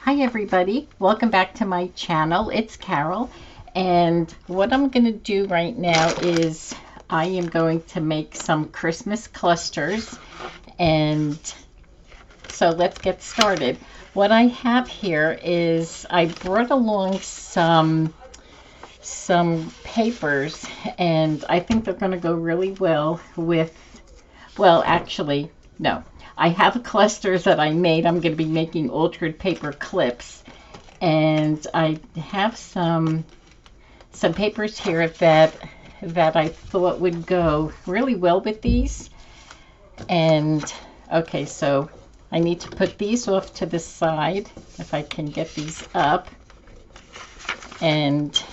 Hi everybody, welcome back to my channel. It's Carol, and what I'm going to do right now is I am going to make some Christmas clusters, and so let's get started. What I have here is I brought along some papers, and I think they're going to go really well with, well, actually, no. I have clusters that I made. I'm going to be making altered paper clips, and I have some papers here that I thought would go really well with these. And okay, so I need to put these off to the side if I can get these up, and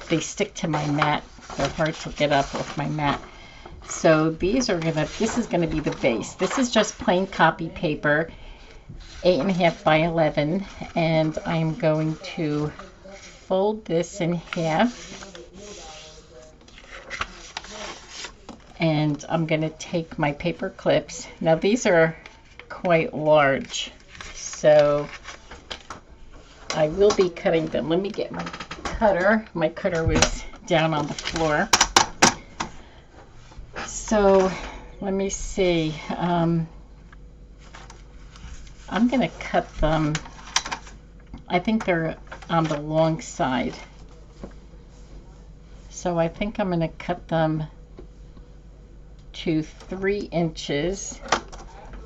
they stick to my mat. They're hard to get up off my mat. So this is gonna be the base. This is just plain copy paper, 8.5 by 11, and I'm going to fold this in half, and I'm gonna take my paper clips. Now these are quite large, so I will be cutting them. Let me get my cutter. My cutter was down on the floor. So let me see. I'm going to cut them. I think they're on the long side. So I think I'm going to cut them to 3 inches.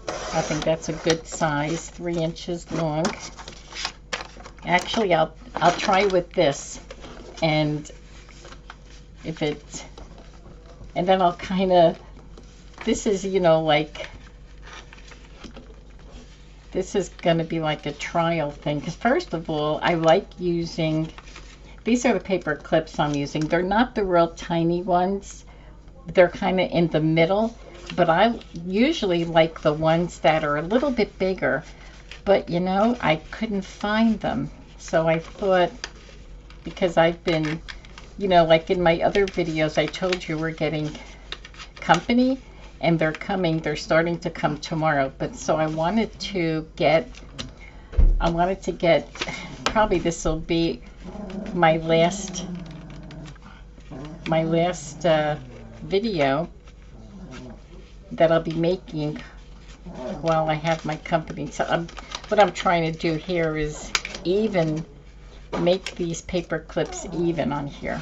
I think that's a good size, 3 inches long. Actually, I'll try with this, and if it, and then I'll kind of, this is, like, this is going to be like a trial thing, because first of all, I like using, these are the paper clips I'm using. They're not the real tiny ones. They're kind of in the middle, but I usually like the ones that are a little bit bigger, but I couldn't find them. So I thought, because I've been, like in my other videos, I told you we're getting company, and they're starting to come tomorrow. But so I wanted to get, probably this will be my last video that I'll be making while I have my company. So what I'm trying to do here is even make these paper clips even on here.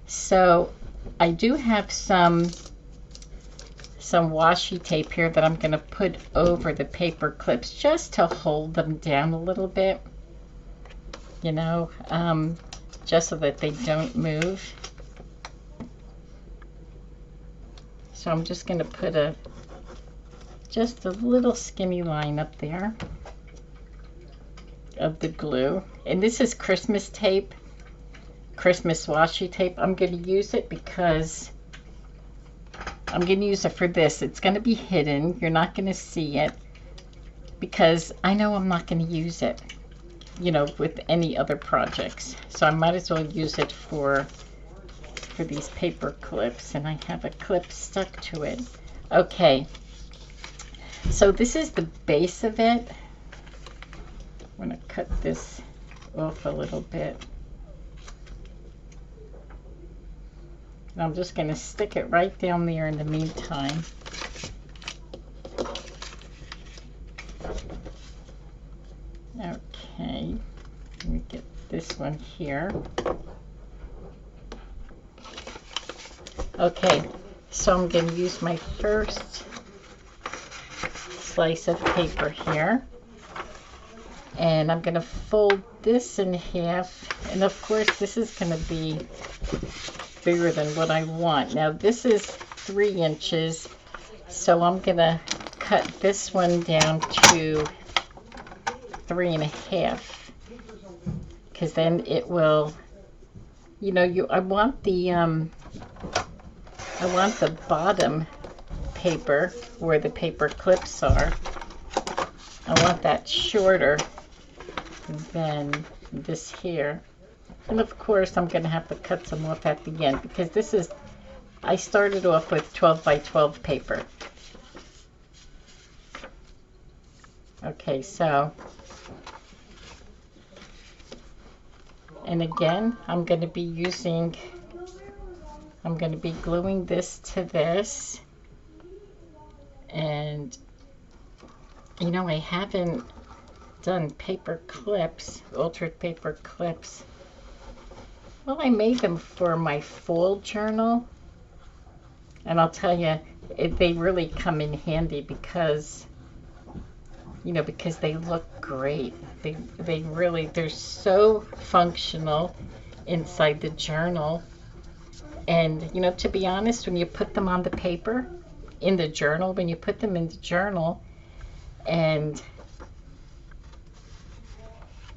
So I do have some washi tape here that I'm going to put over the paper clips just to hold them down a little bit, just so that they don't move. So I'm just going to put just a little skinny line up there of the glue. And this is Christmas tape, Christmas washi tape. I'm going to use it because I'm going to use it for this. It's going to be hidden. You're not going to see it, because I know I'm not going to use it, with any other projects. So I might as well use it for these paper clips, and I have a clip stuck to it. Okay, so this is the base of it. I'm going to cut this off a little bit. And I'm just going to stick it right down there in the meantime. Okay, let me get this one here. Okay, so I'm going to use my first slice of paper here, and I'm going to fold this in half, and of course this is going to be bigger than what I want. Now this is 3 inches, so I'm going to cut this one down to 3.5, because then it will, I want the bottom paper where the paper clips are. I want that shorter than this here. And of course I'm going to have to cut some off at the end, because this is, I started off with 12 by 12 paper. Okay, so And again, I'm going to be gluing this to this. And, you know, I haven't done paper clips, altered paper clips. Well, I made them for my fall journal. And I'll tell you, they really come in handy because, you know, because they look great. They really, they're so functional inside the journal. And, you know, to be honest, when you put them on the paper in the journal, when you put them in the journal and,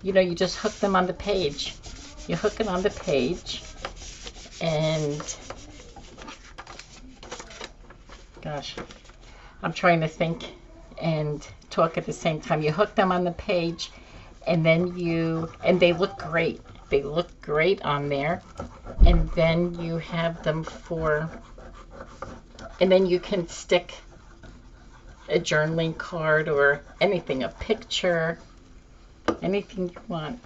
you know, you just hook them on the page. You hook it on the page and, gosh, I'm trying to think and talk at the same time. You hook them on the page and then and they look great. They look great on there. And then you have them and then you can stick a journaling card or anything, a picture, anything you want.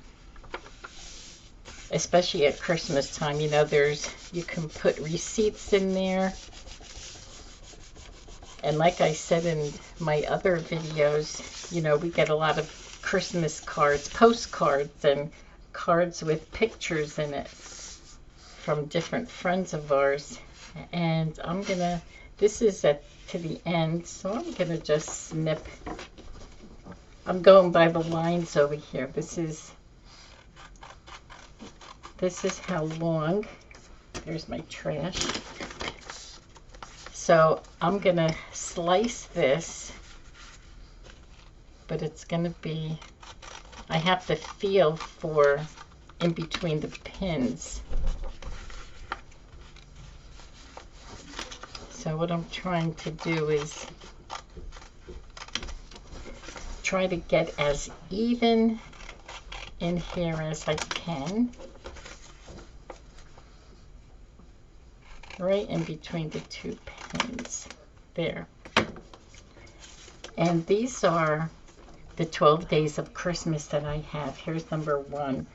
Especially at Christmas time, you know, you can put receipts in there. And like I said in my other videos, you know, we get a lot of Christmas cards, postcards, and cards with pictures in it from different friends of ours. And this is to the end, so I'm gonna just snip. I'm going by the lines over here. This is how long. There's my trash. So I'm gonna slice this, but it's gonna be, I have to feel for in between the pins. So what I'm trying to do is try to get as even in here as I can. Right in between the two pins. There. And these are the 12 days of Christmas that I have. Here's number 1.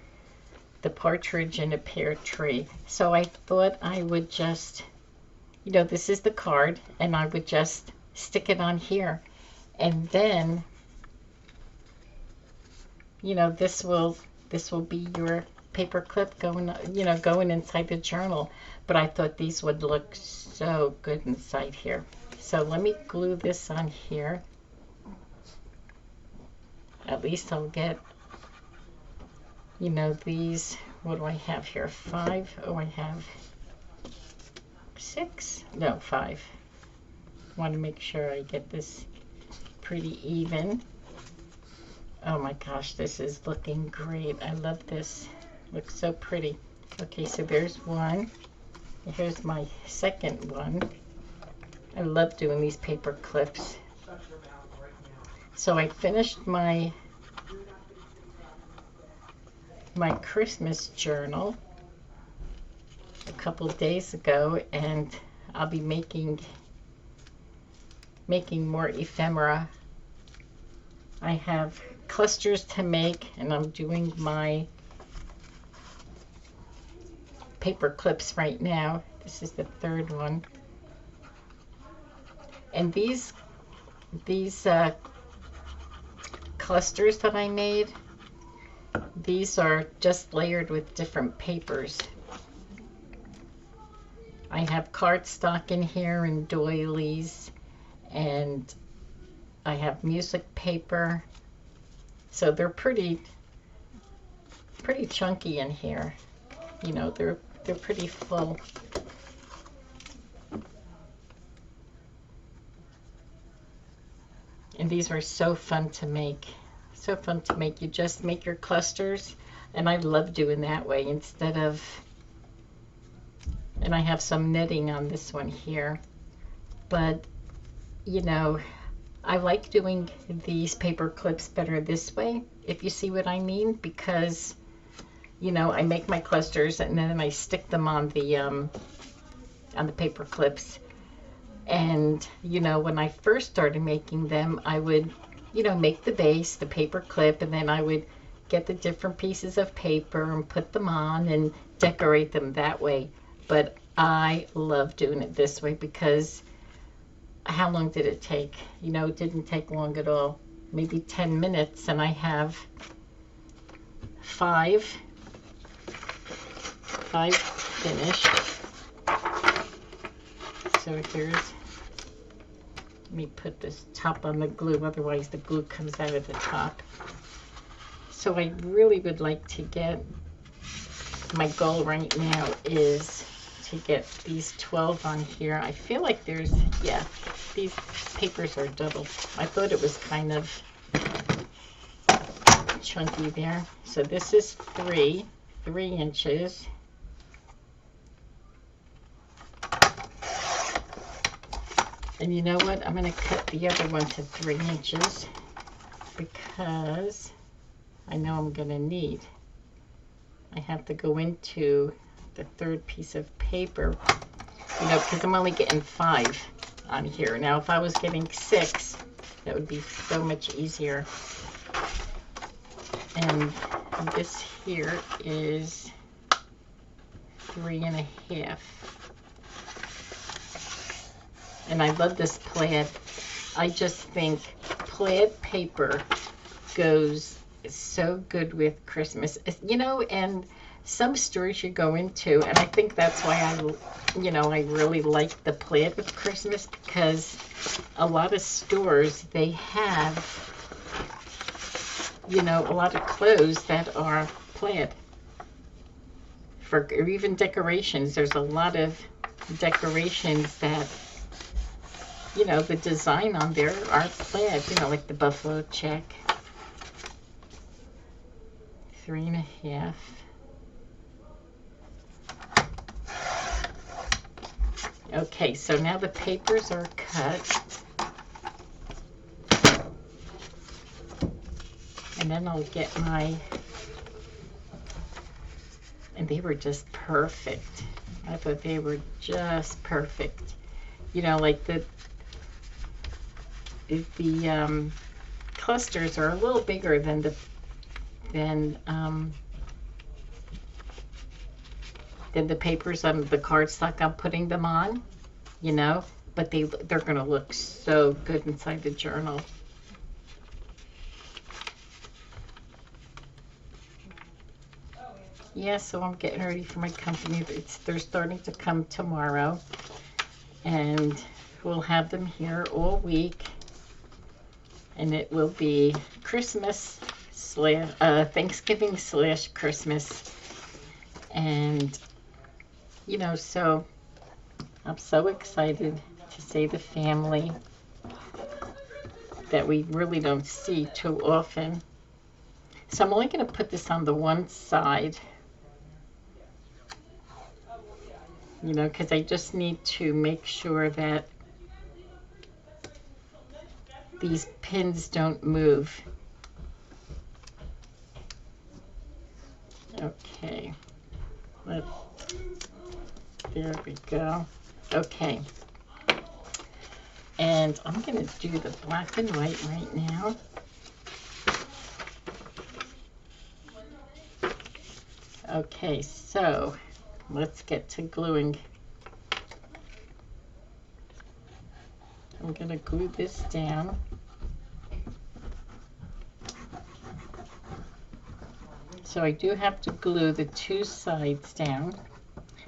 The Partridge in a Pear Tree. So I thought I would just, you know, this is the card, and I would just stick it on here. And then, you know, this will be your paper clip going, you know, going inside the journal. But I thought these would look so good inside here. So let me glue this on here. At least I'll get, you know, these, what do I have here? 5? Oh, I have 6? No, 5. Want to make sure I get this pretty even. Oh my gosh, this is looking great. I love this. Looks so pretty. Okay, so there's one. Here's my second one. I love doing these paper clips. So I finished my Christmas journal a couple days ago, and I'll be making more ephemera. I have clusters to make, and I'm doing my paper clips right now. This is the third one. And these clusters that I made, these are just layered with different papers. I have cardstock in here and doilies, and I have music paper. So they're pretty chunky in here. You know, they're pretty full. And these are so fun to make. So fun to make. You just make your clusters, and I love doing that way instead of, and I have some knitting on this one here. But, you know, I like doing these paper clips better this way, if you see what I mean, because, you know, I make my clusters and then I stick them on the paper clips. And, you know, when I first started making them, I would, you know, make the base, the paper clip, and then I would get the different pieces of paper and put them on and decorate them that way. But I love doing it this way because how long did it take? You know, it didn't take long at all. Maybe 10 minutes, and I have five finished. So here's, let me put this top on the glue, otherwise the glue comes out of the top. So I really would like to get, my goal right now is to get these 12 on here. I feel like there's, yeah, these papers are double. I thought it was kind of chunky there. So this is 3 inches. And you know what? I'm going to cut the other one to 3 inches because I know I'm going to need. I have to go into the third piece of paper, you know, because I'm only getting 5 on here. Now, if I was getting 6, that would be so much easier. And this here is 3.5. And I love this plaid. I just think plaid paper goes so good with Christmas. You know, and some stores you go into, and I think that's why I really like the plaid with Christmas, because a lot of stores, they have, you know, a lot of clothes that are plaid. Or even decorations. There's a lot of decorations that, you know, the design on there are plaid, you know, like the buffalo check. 3.5. Okay, so now the papers are cut. And then I'll get my, and they were just perfect. I thought they were just perfect. You know, like the clusters are a little bigger than the papers on the cardstock I'm putting them on, you know, but they're gonna look so good inside the journal. Yeah, so I'm getting ready for my company. They're starting to come tomorrow, and we'll have them here all week. And it will be Christmas / Thanksgiving / Christmas. And, you know, so I'm so excited to see the family that we really don't see too often. So I'm only going to put this on the one side, you know, because I just need to make sure that these pins don't move. Okay, there we go. Okay, and I'm going to do the black and white right now. Okay, so let's get to gluing. I'm going to glue this down. So I do have to glue the 2 sides down,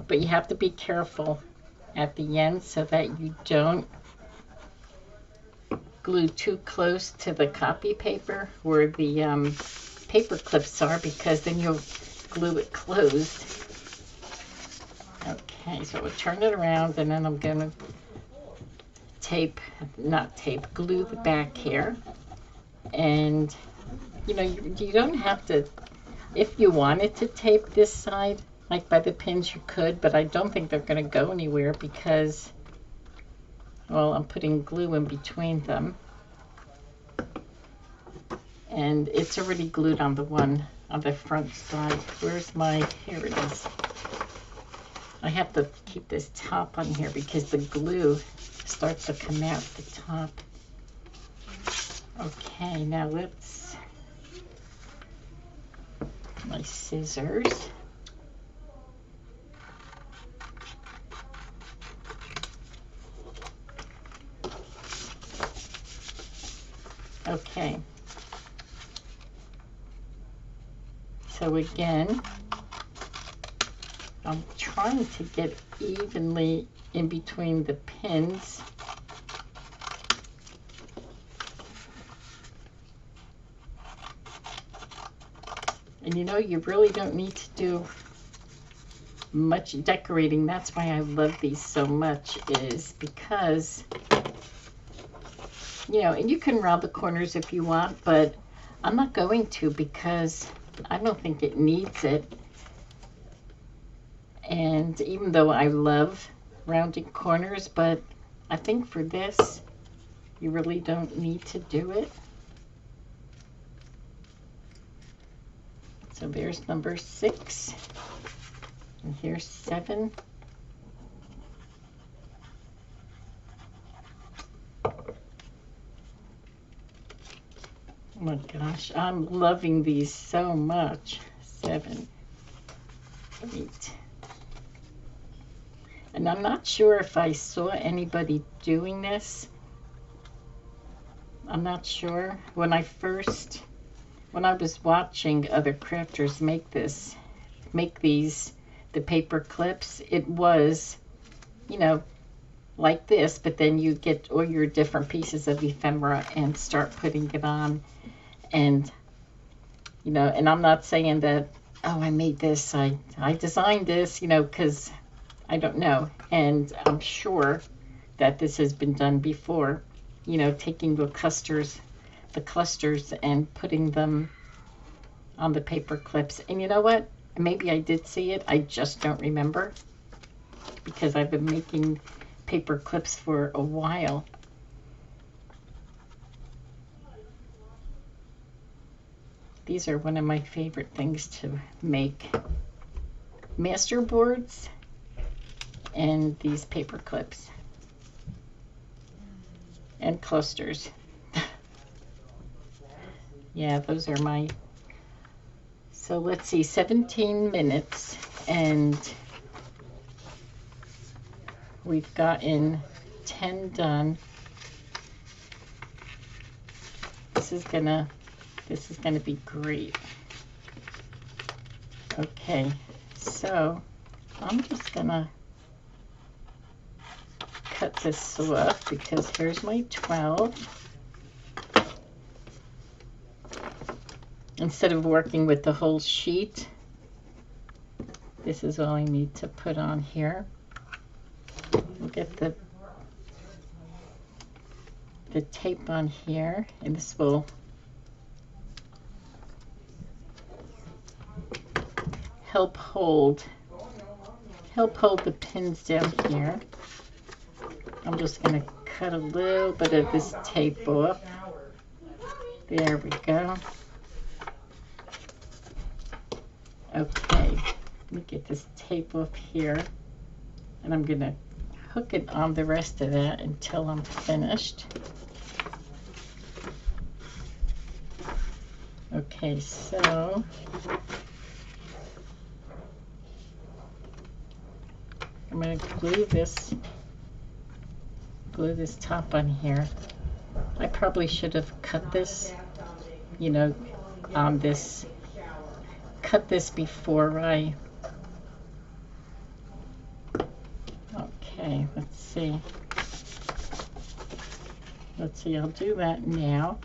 but you have to be careful at the end so that you don't glue too close to the copy paper where the paper clips are, because then you'll glue it closed. Okay, so we'll turn it around, and then I'm going to glue the back here. And, you know, you don't have to, if you wanted to tape this side, like by the pins, you could, but I don't think they're going to go anywhere because, well, I'm putting glue in between them. And it's already glued on the one on the front side. Where's my, here it is. I have to keep this top on here because the glue starts to come out the top. Okay, now let's my scissors. Okay. So again, I'm trying to get evenly in between the pins. And you know, you really don't need to do much decorating. That's why I love these so much, is because, you know, and you can round the corners if you want, but I'm not going to because I don't think it needs it. And even though I love rounding corners, but I think for this, you really don't need to do it. So there's number 6, and here's 7. Oh my gosh, I'm loving these so much. 7, 8. And I'm not sure if I saw anybody doing this. I'm not sure. When I was watching other crafters make these, the paper clips, it was, you know, like this, but then you get all your different pieces of ephemera and start putting it on. And, you know, and I'm not saying that, oh, I made this, I designed this, you know, because I don't know. And I'm sure that this has been done before, you know, taking the clusters and putting them on the paper clips. And you know what? Maybe I did see it. I just don't remember because I've been making paper clips for a while. These are one of my favorite things to make. Master boards and these paper clips and clusters. Yeah, those are my... So let's see, 17 minutes, and we've gotten 10 done. This is gonna be great. Okay, so I'm just gonna cut this off because here's my 12. Instead of working with the whole sheet, this is all I need to put on here. We'll get the tape on here, and this will help hold the pins down here. I'm just going to cut a little bit of this tape off. There we go. Okay, let me get this tape off here, and I'm going to hook it on the rest of that until I'm finished. Okay, so I'm going to glue this top on here. I probably should have cut this, you know, on this. Cut this before I... Okay, let's see. I'll do that now.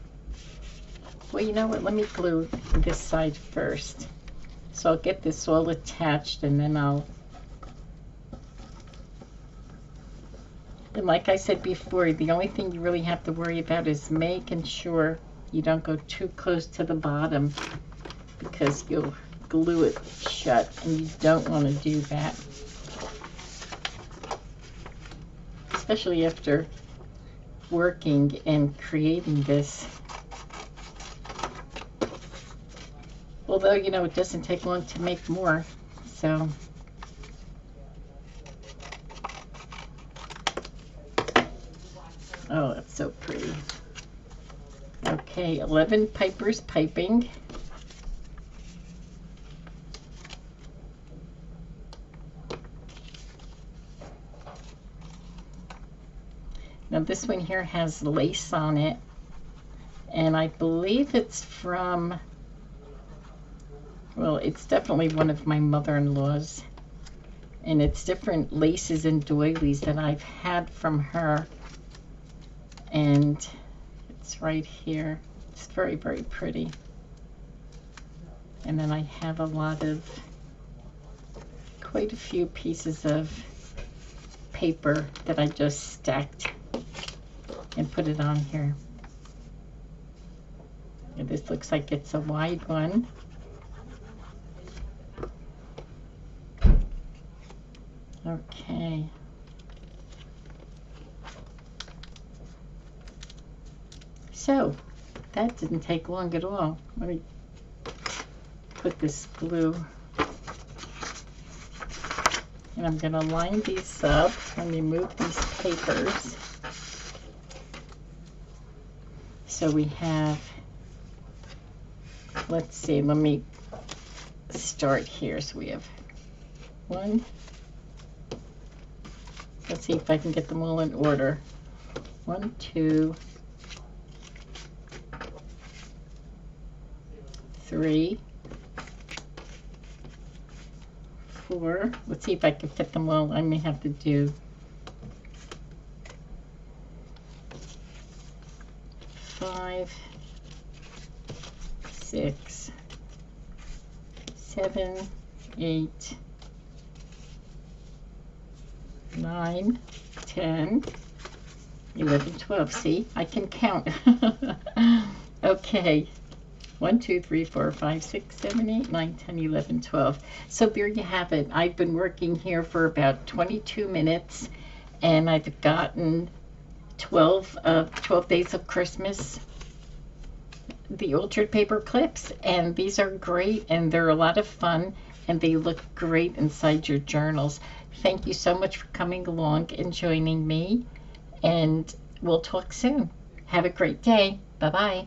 Well, you know what? Let me glue this side first. So I'll get this all attached, and then I'll... And like I said before, the only thing you really have to worry about is making sure you don't go too close to the bottom, because you'll glue it shut, and you don't want to do that, especially after working and creating this. Although, you know, it doesn't take long to make more, so oh, that's so pretty. Okay, 11 Piper's piping. Now this one here has lace on it, and I believe it's from, well, it's definitely one of my mother-in-law's, and it's different laces and doilies that I've had from her, and it's right here. It's very, very pretty. And then I have a lot of, quite a few pieces of paper that I just stacked and put it on here. And this looks like it's a wide one. Okay. So that didn't take long at all. Let me put this glue, and I'm going to line these up and remove these papers. So we have, let's see, let me start here. So we have one, let's see if I can get them all in order. 1, 2, 3, 4. Let's see if I can fit them all. I may have to do 5, 6, 7, 8, 9, 10, 11, 12. See, I can count. Okay. 1, 2, 3, 4, 5, 6, 7, 8, 9, 10, 11, 12. So there you have it. I've been working here for about 22 minutes, and I've gotten 12 Days of Christmas, the Orchard paper clips, and these are great, and they're a lot of fun, and they look great inside your journals. Thank you so much for coming along and joining me, and we'll talk soon. Have a great day. Bye-bye.